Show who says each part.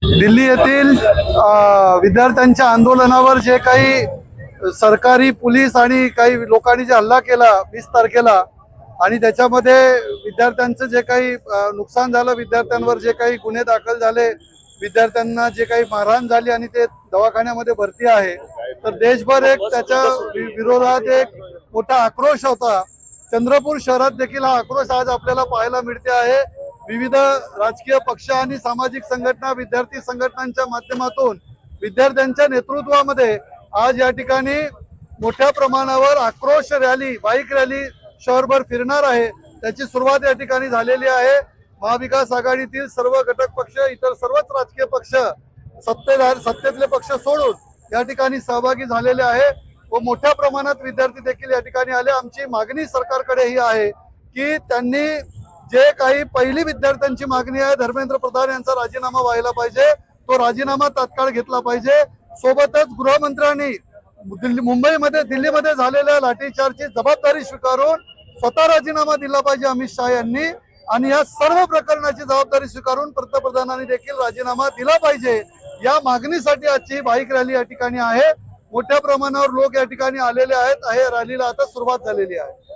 Speaker 1: दिल्ली येथील विद्यार्थ्यांच्या आंदोलनावर जे काही सरकारी पोलीस आणि काही लोकांनी जे हल्ला केला 20 तारखेला आणि त्याच्यामध्ये विद्यार्थ्यांचं जे काही नुकसान झालं, विद्यार्थ्यांवर जे काही गुन्हे दाखल झाले, विद्यार्थ्यांना जे काही मारहाण झाली आणि ते दवाखान्यामध्ये भरती आहे, तर देशभर एक त्याच्या विरोधात एक मोठा आक्रोश होता। चंद्रपूर शहरात देखील हा आक्रोश आज आपल्याला पाहायला मिळते आहे। विविध राजकीय पक्ष आणि सामाजिक संघटना, विद्यार्थी संघटनांच्या माध्यमातून विद्यार्थ्यांच्या नेतृत्वामध्ये आज या ठिकाणी मोठ्या प्रमाणावर आक्रोश रॅली, बाईक रॅली शहरभर फिरणार आहे। त्याची सुरुवात या ठिकाणी झालेली आहे। महाविकास आघाडीतील सर्व घटक पक्ष, इतर सर्वच राजकीय पक्ष, सत्तेतले पक्ष सोडून या ठिकाणी सहभागी झालेले आहे व मोठ्या प्रमाणात विद्यार्थी देखील या ठिकाणी आले। आमची मागणी सरकारकडे ही आहे की त्यांनी जे काही पहिली विद्यार्थ्यांची मागणी आहे, धर्मेंद्र प्रधान यांचा राजीनामा व्हायला पाहिजे, तो राजीनामा तात्काळ घेतला पाहिजे। सोबतच गृहमंत्र्यांनी दिल्लीमध्ये झालेल्या लाठीचार्जची जबाबदारी स्वीकारून स्वतः राजीनामा दिला पाहिजे अमित शहा यांनी, आणि या सर्व प्रकरणाची जबाबदारी स्वीकारून पंतप्रधानांनी देखील राजीनामा दिला पाहिजे। या मागणीसाठी आजची बाईक रॅली या ठिकाणी आहे। मोठ्या प्रमाणावर लोक या ठिकाणी आलेले आहेत। रॅलीला आता सुरुवात झालेली आहे।